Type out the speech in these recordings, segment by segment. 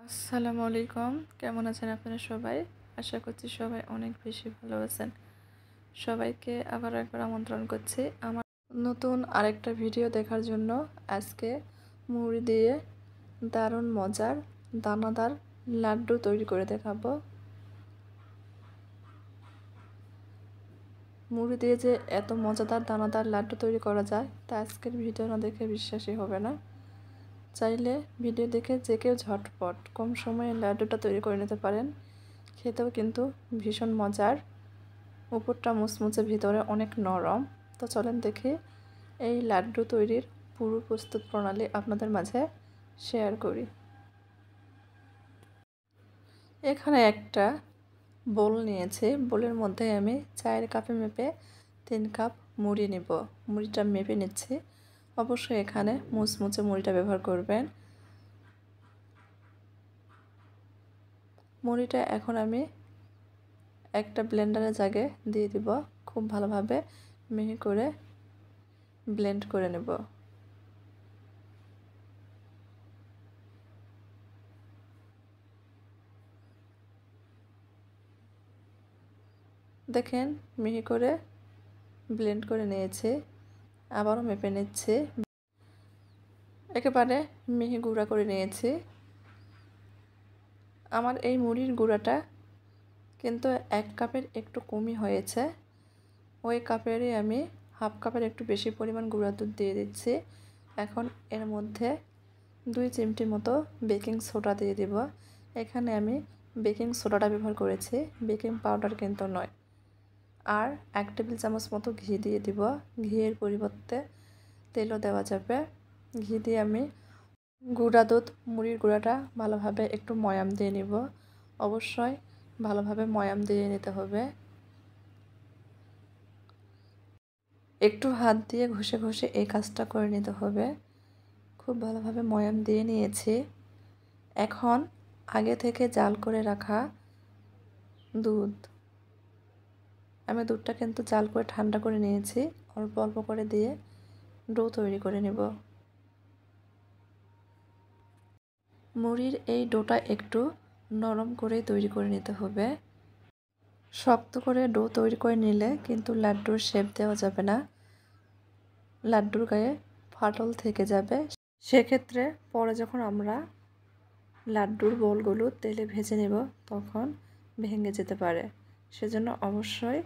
আসসালামু আলাইকুম। কেমন আছেন আপনারা সবাই? আশা করছি সবাই অনেক বেশি ভালো আছেন। সবাইকে আবার একবার আমন্ত্রণ করছি আমার নতুন আরেকটা ভিডিও দেখার জন্য। আজকে মুড়ি দিয়ে দারুণ মজার দানাদার লাড্ডু তৈরি করে দেখাবো। মুড়ি দিয়ে যে এত মজাদার দানাদার লাড্ডু তৈরি করা যায় তা আজকের ভিডিও না দেখে বিশ্বাসই হবে না। চাইলে ভিডিও দেখে যে কেউ ঝটপট কম সময়ে লাড্ডুটা তৈরি করে নিতে পারেন। খেতেও কিন্তু ভীষণ মজার, উপরটা মুচমুচে ভিতরে অনেক নরম। তো চলেন দেখি এই লাড্ডু তৈরির পুরো প্রস্তুত প্রণালী আপনাদের মাঝে শেয়ার করি। এখানে একটা বোল নিয়েছি, বোলের মধ্যে আমি চায়ের কাপে মেপে 3 কাপ মুড়ি নিব। মুড়িটা মেপে নিচ্ছি। অবশ্যই এখানে মুচমুচে মুড়িটা ব্যবহার করবেন। মুড়িটা এখন আমি একটা ব্লেন্ডারের জাগে দিয়ে দিব। খুব ভালোভাবে মিহি করে ব্লেন্ড করে নেব। দেখেন মিহি করে ব্লেন্ড করে নিয়েছি। আবারও মেপে নিচ্ছি। একেবারে মিহি গুঁড়া করে নিয়েছি। আমার এই মুড়ির গুঁড়াটা কিন্তু 1 কাপের একটু কমই হয়েছে। ওই কাপেরই আমি হাফ কাপের একটু বেশি পরিমাণ গুঁড়া দুধ দিয়ে দিচ্ছি। এখন এর মধ্যে 2 চিমটি মতো বেকিং সোডা দিয়ে দিব। এখানে আমি বেকিং সোডাটা ব্যবহার করেছি, বেকিং পাউডার কিন্তু নয়। আর 1 টেবিল চামচ মতো ঘি দিয়ে দিব। ঘিয়ের পরিবর্তে তেলও দেওয়া যাবে। ঘি দিয়ে আমি গুঁড়া দুধ মুড়ির গুঁড়াটা ভালোভাবে একটু ময়াম দিয়ে নিব। অবশ্যই ভালোভাবে ময়াম দিয়ে নিতে হবে। একটু হাত দিয়ে ঘষে ঘষে এই কাজটা করে নিতে হবে। খুব ভালোভাবে ময়াম দিয়ে নিয়েছি। এখন আগে থেকে জাল করে রাখা দুধ, আমি দুধটা কিন্তু জাল করে ঠান্ডা করে নিয়েছি। অল্প অল্প করে দিয়ে ডো তৈরি করে নেব। মুড়ির এই ডোটা একটু নরম করে তৈরি করে নিতে হবে। শক্ত করে ডো তৈরি করে নিলে কিন্তু লাড্ডুর শেপ দেওয়া যাবে না, লাড্ডুর গায়ে ফাটল থেকে যাবে। সেক্ষেত্রে পরে যখন আমরা লাড্ডুর বোলগুলো তেলে ভেজে নেব তখন ভেঙে যেতে পারে। সেজন্য অবশ্যই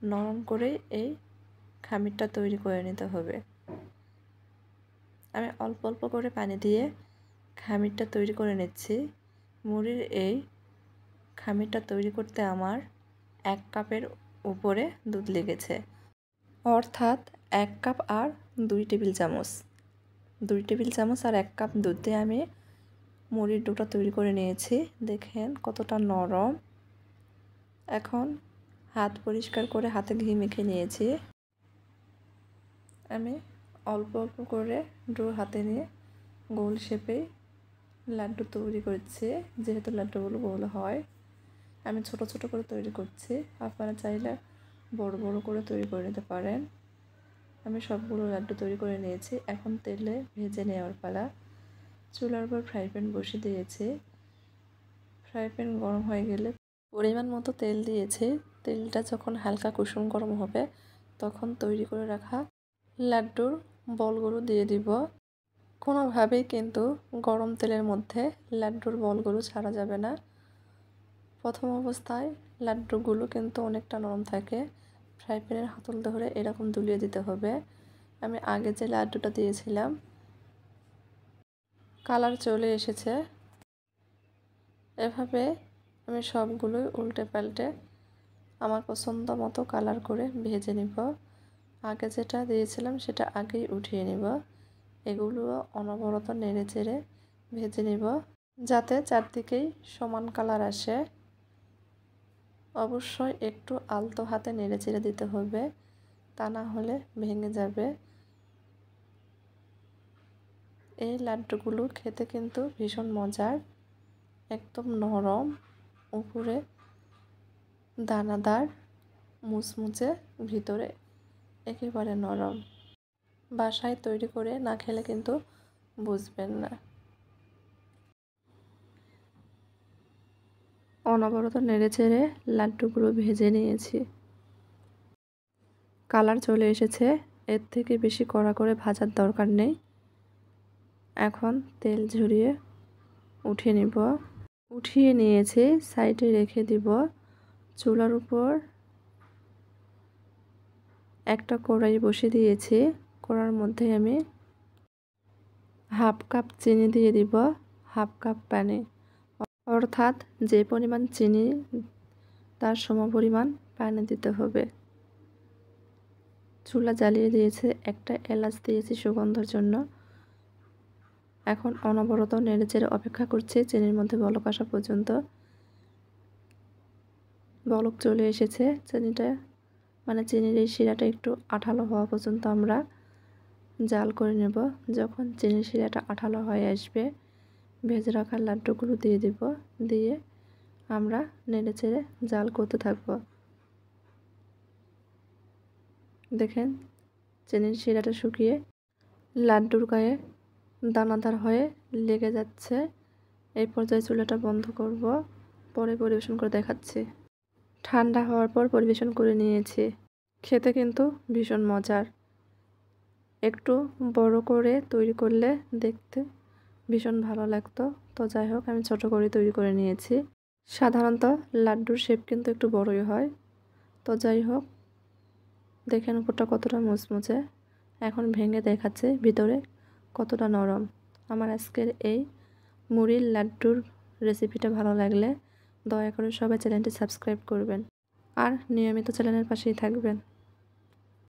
নরম করেই এই খামিরটা তৈরি করে নিতে হবে। আমি অল্প অল্প করে পানি দিয়ে খামিরটা তৈরি করে নিচ্ছি। মুড়ির এই খামিরটা তৈরি করতে আমার 1 কাপের উপরে দুধ লেগেছে, অর্থাৎ 1 কাপ আর 2 টেবিল চামচ। 2 টেবিল চামচ আর 1 কাপ দুধ দিয়ে আমি মুড়ির ডোটা তৈরি করে নিয়েছি। দেখেন কতটা নরম। এখন হাত পরিষ্কার করে হাতে ঘি মেখে নিয়েছি। আমি অল্প অল্প করে ডো হাতে নিয়ে গোল শেপেই লাড্ডু তৈরি করছি। যেহেতু লাড্ডুগুলো গোল হয়, আমি ছোট ছোট করে তৈরি করছি। আপনারা চাইলে বড় বড় করে তৈরি করে নিতে পারেন। আমি সবগুলো লাড্ডু তৈরি করে নিয়েছি। এখন তেলে ভেজে নেওয়ার পালা। চুলার উপর ফ্রাই প্যান বসিয়ে দিয়েছি। ফ্রাই প্যান গরম হয়ে গেলে পরিমাণ মতো তেল দিয়েছি। তেলটা যখন হালকা কুসুম গরম হবে তখন তৈরি করে রাখা লাড্ডুর বলগুলো দিয়ে দিব। কোনোভাবেই কিন্তু গরম তেলের মধ্যে লাড্ডুর বলগুলো ছাড়া যাবে না। প্রথম অবস্থায় লাড্ডুগুলো কিন্তু অনেকটা নরম থাকে। ফ্রাই প্যানের হাতল ধরে এরকম দুলিয়ে দিতে হবে। আমি আগে যে লাড্ডুটা দিয়েছিলাম কালার চলে এসেছে। এভাবে আমি সবগুলোই উল্টে পাল্টে আমার পছন্দ মতো কালার করে ভেজে নিব। আগে যেটা দিয়েছিলাম সেটা আগেই উঠিয়ে নিব। এগুলো অনবরত নেড়ে চেড়ে ভেজে নিব যাতে চারদিকেই সমান কালার আসে। অবশ্যই একটু আলতো হাতে নেড়ে চেড়ে দিতে হবে, তা না হলে ভেঙে যাবে। এই লাড্ডুগুলো খেতে কিন্তু ভীষণ মজার, একদম নরম, উপরে দানাদার, মুচমুচে, ভিতরে একেবারে নরম। বাসায় তৈরি করে না খেলে কিন্তু বুঝবেন না। অনবরত নেড়েচেড়ে লাড্ডুগুলো ভেজে নিয়েছি। কালার চলে এসেছে, এর থেকে বেশি কড়া করে ভাজার দরকার নেই। এখন তেল ঝরিয়ে উঠিয়ে নিব। উঠিয়ে নিয়েছি, সাইডে রেখে দিব। চুলার উপর একটা কড়াই বসিয়ে দিয়েছি। কড়ার মধ্যে আমি হাফ কাপ চিনি দিয়ে দিব, হাফ কাপ পানি, অর্থাৎ যে পরিমাণ চিনি তার সমপরিমাণ পানি দিতে হবে। চুলা জ্বালিয়ে দিয়েছে, একটা এলাচ দিয়েছি সুগন্ধের জন্য। এখন অনবরত নেড়েচেড়ে অপেক্ষা করছি চিনির মধ্যে বলক আসা পর্যন্ত। বলক চলে এসেছে, চিনির এই শিরাটা একটু আঠালো হওয়া পর্যন্ত আমরা জাল করে নেব। যখন চিনির শিরাটা আঠালো হয়ে আসবে, ভেজে রাখা লাড্ডুগুলো দিয়ে দিব। দিয়ে আমরা নেড়েচেড়ে জাল করতে থাকব। দেখেন চিনির শিরাটা শুকিয়ে লাড্ডুর গায়ে দানাদার হয়ে লেগে যাচ্ছে। এই পর্যায়ে চুলাটা বন্ধ করব, পরে পরিবেশন করে দেখাচ্ছি। ঠান্ডা হওয়ার পর পরিবেশন করে নিয়েছি। খেতে কিন্তু ভীষণ মজার। একটু বড় করে তৈরি করলে দেখতে ভীষণ ভালো লাগতো, তো যাই হোক আমি ছোট করে তৈরি করে নিয়েছি। সাধারণত লাড্ডুর শেপ কিন্তু একটু বড়ই হয়, তো যাই হোক দেখেন উপরটা কতটা মুচমুচে। এখন ভেঙে দেখাচ্ছে ভিতরে কতটা নরম। আমার আজকের এই মুড়ির লাড্ডুর রেসিপিটা ভালো লাগলে দয়া করে সবাই চ্যানেলটি সাবস্ক্রাইব করবেন আর নিয়মিত চ্যানেলের পাশেই থাকবেন।